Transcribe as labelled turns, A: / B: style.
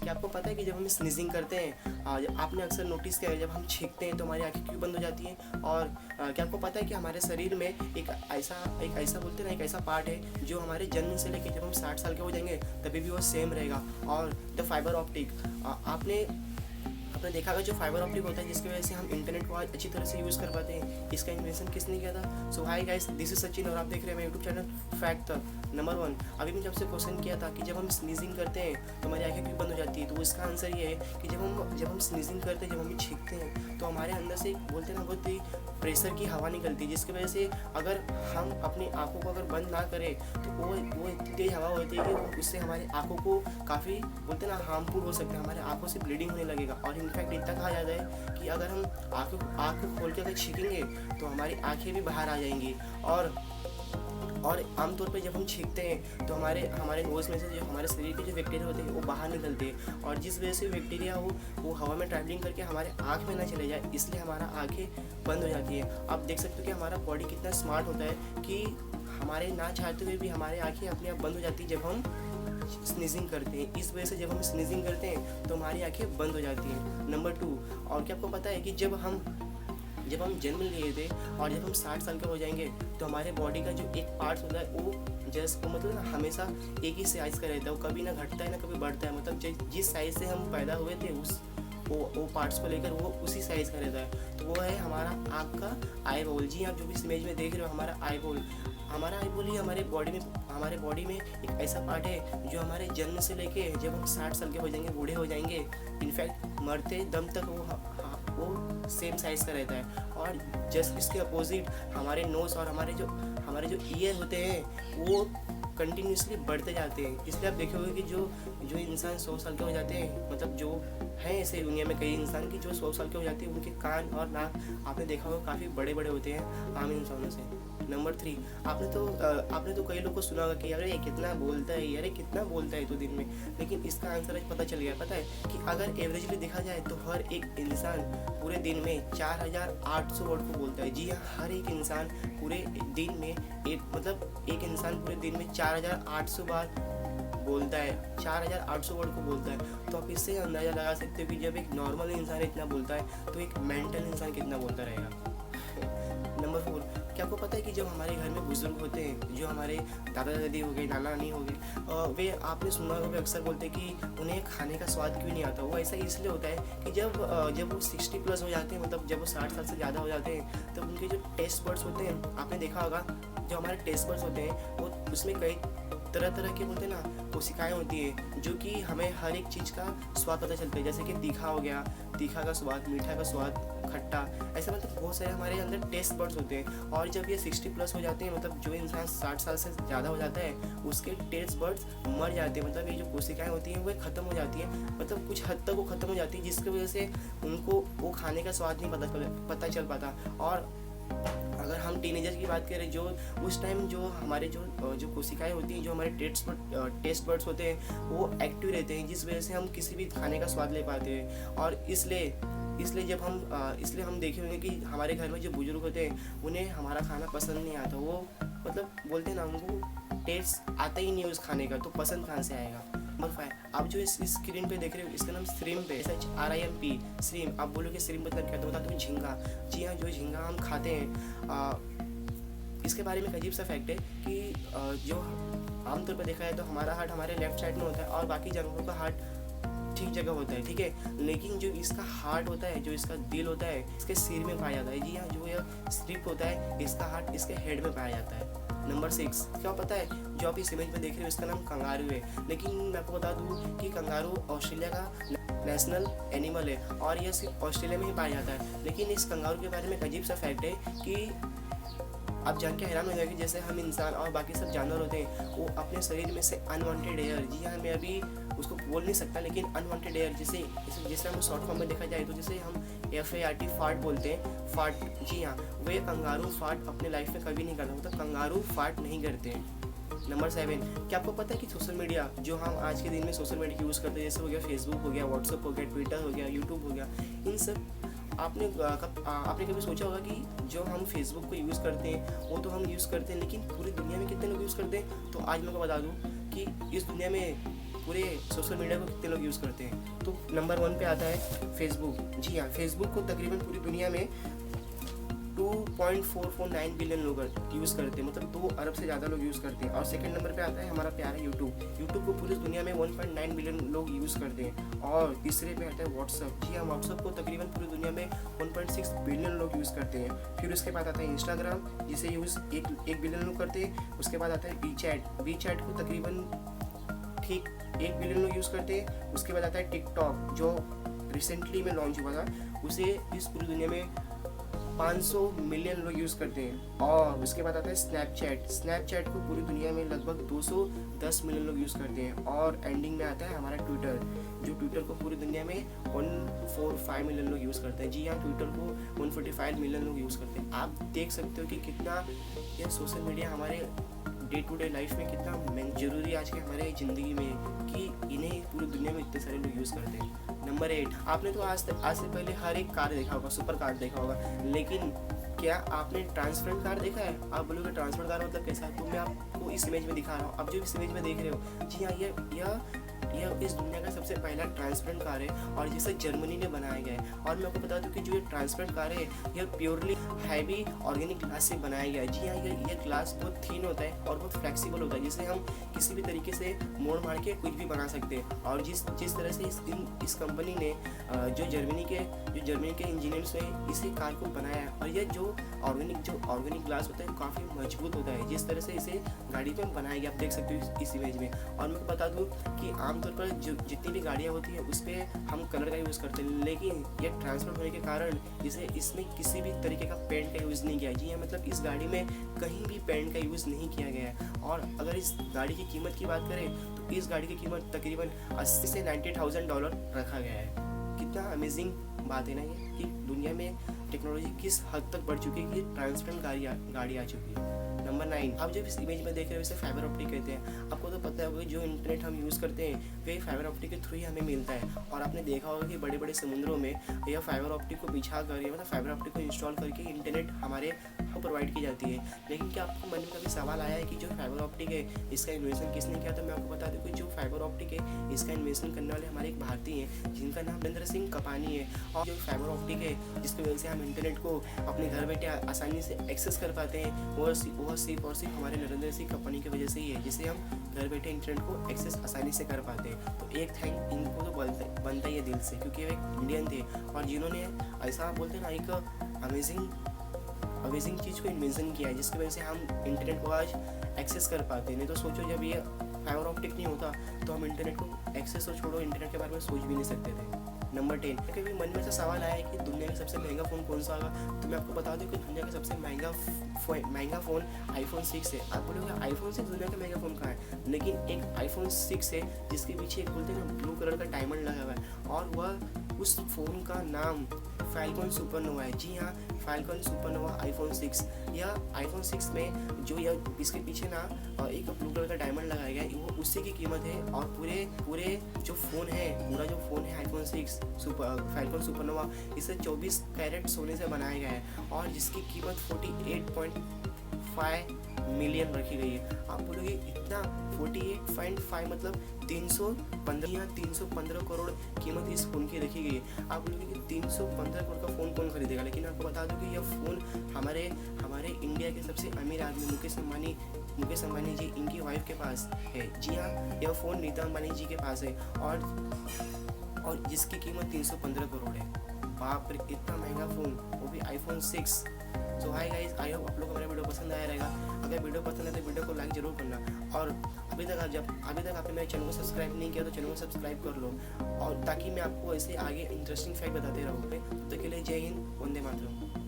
A: क्या आपको पता है कि जब हम स्नीजिंग करते हैं, आपने अक्सर नोटिस किया है जब हम छींकते हैं तो हमारी आंखें क्यों बंद हो जाती हैं? और क्या आपको पता है कि हमारे शरीर में एक ऐसा बोलते हैं ना, एक ऐसा पार्ट है जो हमारे जन्म से लेकर जब हम 60 साल के हो जाएंगे तभी भी वो सेम रहेगा। और द फाइबर ऑप्टिक, आपने आपने देखा होगा जो फाइबर ऑप्टिक होता है जिसकी वजह से हम इंटरनेट को आज अच्छी तरह से यूज़ कर पाते हैं, इसका इन्वेंशन किसने किया था? So hi guys, this is Sachin और आप देख रहे हैं मेरे यूट्यूब चैनल फैक्ट नंबर 1। अभी मैं जब से क्वेश्चन किया था कि जब हम स्नीजिंग करते हैं तो हमारी आंखें क्यों बंद हो जाती है, तो इसका आंसर ये है कि जब हम स्नीजिंग करते हैं, जब हम छींकते हैं तो हमारे अंदर से बोलते हैं ना बहुत ही प्रेशर की हवा निकलती है, जिसकी वजह से अगर हम अपनी आंखों को अगर बंद ना करें तो वो इतनी तेज हवा होती है कि वो उससे हमारी आंखों को काफ़ी बोलते हैं ना हार्मफुल हो सकता है, हमारे आंखों से ब्लीडिंग होने लगेगा। और इनफैक्ट इतना कहा जाता है कि अगर हम आँख खोल के अगर छींकेंगे तो हमारी आँखें भी बाहर आ जाएंगी। और आमतौर पे जब हम छींकते हैं तो हमारे नोज़ में से जो हमारे शरीर के जो बैक्टीरिया होते हैं वो बाहर निकलते हैं, और जिस वजह से बैक्टीरिया वो हवा में ट्रैवलिंग करके हमारे आँख में ना चले जाए, इसलिए हमारा आँखें बंद हो जाती है। आप देख सकते हो कि हमारा बॉडी कितना स्मार्ट होता है कि हमारे ना चाहते हुए भी हमारी आँखें अपने आप बंद हो जाती है जब हम स्नीजिंग करते हैं। इस वजह से जब हम स्नीजिंग करते हैं तो हमारी आंखें बंद हो जाती हैं। नंबर 2, और क्या आपको पता है कि जब हम जन्म लिए थे और जब हम 60 साल के हो जाएंगे तो हमारे बॉडी का जो एक पार्ट होता है वो मतलब ना हमेशा एक ही साइज़ का रहता है, वो कभी ना घटता है ना कभी बढ़ता है। मतलब जिस साइज़ से हम पैदा हुए थे वो पार्ट्स को लेकर वो उसी साइज़ का रहता है। तो वो है हमारा आँख का आई बॉल। जी आप जो भी इस इमेज में देख रहे हो, हमारा आई बॉल ही हमारे बॉडी में एक ऐसा पार्ट है जो हमारे जन्म से लेके जब हम 60 साल के हो जाएंगे, बूढ़े हो जाएंगे, इनफैक्ट मरते दम तक वो सेम साइज़ का रहता है। और जस्ट इसके अपोजिट हमारे नोज़ और हमारे जो ईयर होते हैं वो कंटिन्यूसली बढ़ते जाते हैं। इसलिए आप देखे होंगे कि जो इंसान 100 साल के हो जाते हैं, मतलब जो हैं ऐसे दुनिया में कई इंसान की जो 100 साल के हो जाते हैं, उनके कान और नाक आपने देखा होगा काफ़ी बड़े बड़े होते हैं आम इंसानों से। नंबर 3, आपने तो कई लोगों को सुना होगा कि अरे ये कितना बोलता है, अरे कितना बोलता है तो दिन में, लेकिन इसका आंसर आज पता चल गया। पता है कि अगर एवरेजली देखा जाए तो हर एक इंसान पूरे दिन में 4800 वर्ड को बोलता है। जी हाँ, हर एक इंसान पूरे दिन में एक इंसान पूरे दिन में 4800 बार बोलता है, 4800 वर्ड को बोलता है। तो आप इससे अंदाज़ा लगा सकते हो कि जब एक नॉर्मल इंसान इतना बोलता है तो एक मेंटल इंसान कितना बोलता रहेगा। नंबर 4, क्या आपको पता है कि जब हमारे घर में बुजुर्ग होते हैं, जो हमारे दादा दादी हो गए, नाना नानी हो गए, वे आपने सुना होगा वे अक्सर बोलते हैं कि उन्हें खाने का स्वाद क्यों नहीं आता। वो ऐसा इसलिए होता है कि जब वो 60+ हो जाते हैं, मतलब जब वो 60 साल से ज़्यादा हो जाते हैं, तब उनके जो टेस्ट बड्स होते हैं, आपने देखा होगा जो हमारे टेस्ट बड्स होते हैं वो उसमें कई तरह के बोलते हैं ना कोशिकाएँ होती हैं जो कि हमें हर एक चीज़ का स्वाद पता चलता है। जैसे कि तीखा हो गया, तीखा का स्वाद, मीठा का स्वाद, खट्टा, ऐसा मतलब बहुत सारे हमारे अंदर टेस्ट बड्स होते हैं। और जब ये 60+ हो जाते हैं, मतलब जो इंसान 60 साल से ज़्यादा हो जाता है, उसके टेस्ट बड्स मर जाते हैं, मतलब ये जो कोशिकाएँ होती हैं वो ख़त्म हो जाती हैं, मतलब कुछ हद तक वो ख़त्म हो जाती है, जिसकी वजह से उनको वो खाने का स्वाद नहीं पता चल पाता। और अगर हम टीनेजर की बात करें, जो उस टाइम जो हमारे जो कोशिकाएँ होती हैं, जो हमारे टेस्ट बड्स होते हैं वो एक्टिव रहते हैं, जिस वजह से हम किसी भी खाने का स्वाद ले पाते हैं। और इसलिए हम देखे होंगे कि हमारे घर में जो बुजुर्ग होते हैं उन्हें हमारा खाना पसंद नहीं आता। वो मतलब बोलते हैं ना, उनको टेस्ट आता ही नहीं उस खाने का, तो पसंद कहाँ से आएगा। नंबर 5, आप जो इस स्क्रीन पे देख रहे हो इसका नाम श्रिम्प है, SHRIMP, श्रिम्प। आप बोलोगे श्रिम्प मतलब क्या, तो बता दूँ झींगा। जी हाँ, जो झींगा हम खाते हैं, इसके बारे में एक अजीब सा फैक्ट है कि जो आमतौर पर देखा जाए तो हमारा हार्ट हमारे लेफ्ट साइड में होता है और बाकी जानवरों का हार्ट ठीक जगह होता है, ठीक है, लेकिन जो इसका हार्ट होता है, जो इसका दिल होता है, इसके सिर में पाया जाता है। जी हाँ, जो यह श्रिम्प होता है इसका हार्ट इसके हेड में पाया जाता है। नंबर 6, क्या पता है जो आप इस इमेज में देख रहे हो इसका नाम कंगारू है, लेकिन मैं आपको बता दूँ कि कंगारू ऑस्ट्रेलिया का नेशनल एनिमल है और यह सिर्फ ऑस्ट्रेलिया में ही पाया जाता है। लेकिन इस कंगारू के बारे में एक अजीब सा फैक्ट है कि आप जान के हैरान हो जाएगी, जैसे हम इंसान और बाकी सब जानवर होते हैं वो अपने शरीर में से अनवांटेड एयर, जी हाँ मैं अभी उसको बोल नहीं सकता, लेकिन अनवांटेड एयर जिसे हम शॉर्ट फॉर्म में देखा जाए तो जिसे हम FART फार्ट बोलते हैं, फार्ट। जी हाँ, वे कंगारू फार्ट अपने लाइफ में कभी नहीं करते, मतलब कंगारू फार्ट नहीं करते हैं। नंबर 7, क्या आपको पता है कि सोशल मीडिया, जो हम आज के दिन में सोशल मीडिया यूज़ करते हैं, जैसे हो गया फेसबुक हो गया, व्हाट्सअप हो गया, ट्विटर हो गया, यूट्यूब हो गया, इन सब आपने कभी सोचा होगा कि जो हम फेसबुक को यूज़ करते हैं वो तो हम यूज़ करते हैं, लेकिन पूरी दुनिया में कितने लोग यूज़ करते हैं? तो आज मैं आपको बता दूं कि इस दुनिया में पूरे सोशल मीडिया को कितने लोग यूज़ करते हैं? तो नंबर 1 पे आता है फेसबुक। जी हाँ, फेसबुक को तकरीबन पूरी दुनिया में 2.449 बिलियन लोग यूज़ करते हैं, मतलब 2 अरब से ज़्यादा लोग यूज़ करते हैं। और सेकंड नंबर पे आता है हमारा प्यारा यूट्यूब। यूट्यूब को पूरी दुनिया में 1.9 बिलियन लोग यूज़ करते हैं। और तीसरे पे आता है व्हाट्सअप। जी हाँ, व्हाट्सअप को तकरीबन पूरी दुनिया में 1.6 बिलियन लोग यूज़ करते हैं। फिर उसके बाद आता है इंस्टाग्राम, जिसे यूज़ 1 बिलियन लोग करते हैं। उसके बाद आता है वी चैट को तकरीबन ठीक 1 बिलियन लोग यूज़ करते हैं। उसके बाद आता है टिकटॉक, जो रिसेंटली में लॉन्च हुआ था, उसे इस पूरी दुनिया में 500 मिलियन लोग यूज़ करते हैं। और उसके बाद आता है स्नैपचैट को पूरी दुनिया में लगभग 210 मिलियन लोग यूज़ करते हैं। और एंडिंग में आता है हमारा ट्विटर, जो ट्विटर को पूरी दुनिया में 145 मिलियन लोग यूज़ करते हैं। जी हाँ, ट्विटर को 145 मिलियन लोग यूज़ करते हैं। आप देख सकते हो कि कितना यह सोशल मीडिया हमारे डे टू डे लाइफ में कितना ज़रूरी है आज के हमारे ज़िंदगी में, कि इन्हें पूरी दुनिया में इतने सारे लोग यूज़ करते हैं। नंबर 8, आपने तो आज से पहले हर एक कार देखा होगा, सुपर कार देखा होगा, लेकिन क्या आपने ट्रांसपेरेंट कार देखा है? आप बोलोगे ट्रांसपेरेंट कार मतलब कैसा? तो मैं आपको इस इमेज में दिखा रहा हूँ। आप जो इस इमेज में देख रहे हो, जी हाँ, यह इस दुनिया का सबसे पहला ट्रांसपेरेंट कार है, और जिसे जर्मनी ने बनाया गया है। और मैं आपको बता दूं कि जो ये ट्रांसपेरेंट कार है, यह प्योरली हैवी ऑर्गेनिक ग्लास से बनाया गया है। जी हाँ, यह ग्लास बहुत थिन होता है और बहुत फ्लेक्सिबल होता है, जिसे हम किसी भी तरीके से मोड़ मार के कुछ भी बना सकते हैं। और जिस तरह से इस कंपनी ने जो जर्मनी के इंजीनियर्स ने इसी कार को बनाया है, और यह जो ऑर्गेनिक ग्लास होता है काफ़ी मजबूत होता है, जिस तरह से इसे गाड़ी में बनाया गया, आप देख सकते हो इस इमेज में। और मैं बता दूं कि आमतौर पर जितनी भी गाड़ियाँ होती हैं उस पर हम कलर का यूज़ करते हैं, लेकिन यह ट्रांसपेरेंट होने के कारण इसमें किसी भी तरीके का पेंट का यूज़ नहीं किया है। जी हाँ, मतलब इस गाड़ी में कहीं भी पेंट का यूज़ नहीं किया गया है। और अगर इस गाड़ी की कीमत की बात करें तो इस गाड़ी की कीमत तकरीबन 80 से $90,000 रखा गया है। कितना अमेजिंग बात है ना ये, कि दुनिया में टेक्नोलॉजी किस हद तक बढ़ चुकी है कि ट्रांसपेरेंट गाड़ी आ चुकी है। नंबर 9, आप जब इस इमेज में देख रहे हो इसे फाइबर ऑप्टिक कहते हैं। आपको तो पता होगा जो इंटरनेट हम यूज़ करते हैं वे फाइबर ऑप्टिक के थ्रू ही हमें मिलता है। और आपने देखा होगा कि बड़े बड़े समुद्रों में यह फाइबर ऑप्टिक को बिछा कर, मतलब फाइबर ऑप्टिक को इंस्टॉल करके इंटरनेट हमारे प्रोवाइड की जाती है। लेकिन क्या आपको मन में कभी सवाल आया है कि जो फाइबर ऑप्टिक है इसका इन्वेंशन किसने किया? तो मैं आपको बता दूं कि जो फाइबर ऑप्टिक है इसका इन्वेंशन करने वाले हमारे एक भारतीय हैं, जिनका नाम नरेंद्र सिंह कपानी है। और जो फाइबर ऑप्टिक है जिसकी वजह से हम इंटरनेट को अपने घर बैठे आसानी से एक्सेस कर पाते हैं, वह सिर्फ और सिर्फ हमारे नरेंद्र सिंह कपानी की वजह से ही है, जिससे हम घर बैठे इंटरनेट को एक्सेस आसानी से कर पाते हैं। तो एक थैंक इनको तो बनता ही है दिल से, क्योंकि वे एक इंडियन थे और जिन्होंने ऐसा बोलते हैं ना एक अमेजिंग चीज़ को इन्वेंशन किया है, जिसकी वजह से हम इंटरनेट को आज एक्सेस कर पाते हैं। नहीं तो सोचो जब ये फाइबर ऑप्टिक नहीं होता तो हम इंटरनेट को एक्सेस तो छोड़ो, इंटरनेट के बारे में सोच भी नहीं सकते थे। नंबर 10, कभी मन में ऐसा सवाल आया है कि दुनिया का सबसे महंगा फ़ोन कौन सा होगा? तो मैं आपको बता दूं कि दुनिया का सबसे महंगा फ़ोन iPhone 6 है। आप बोलोगे iPhone 6 दुनिया का महंगा फ़ोन कहाँ है? लेकिन एक iPhone 6 है जिसके पीछे एक बोलते हैं ना ब्लू कलर का डायमंड लगा हुआ है, और वह उस फ़ोन का नाम फाल्कन सुपरनोवा है। जी हाँ, फाल्कन सुपरनोवा iPhone 6। यह iPhone 6 में जो यह इसके पीछे ना एक ब्लू कलर का डायमंड लगाया गया है, वो उसी की कीमत है। और पूरे जो फ़ोन है, पूरा जो फ़ोन है iPhone 6 फाल्कन सुपरनोवा, इसे 24 कैरेट सोने से बनाया गया है, और जिसकी कीमत 48.5 मिलियन रखी गई है। आप बोलोगे इतना 48.5 मतलब 315 करोड़ कीमत इस फ़ोन की रखी गई है। आप बोलोगे कि 315 करोड़ का फ़ोन कौन खरीदेगा? लेकिन आपको बता दूं कि यह फ़ोन हमारे इंडिया के सबसे अमीर आदमी मुकेश अंबानी जी, इनकी वाइफ के पास है। जी हाँ, यह फ़ोन नीता अंबानी जी के पास है, और जिसकी कीमत 315 करोड़ है। बाप रे, इतना महंगा फ़ोन, वो भी iPhone 6। So hi guys, I hope आप लोग को मेरा वीडियो पसंद आया रहेगा। अगर वीडियो पसंद है तो वीडियो को लाइक जरूर करना, और अभी तक आपने मेरे चैनल को सब्सक्राइब नहीं किया तो चैनल को सब्सक्राइब कर लो, और ताकि मैं आपको ऐसे आगे इंटरेस्टिंग फैक्ट बताते रहूँ। तब तक के लिए जय हिंद, वंदे मातरम।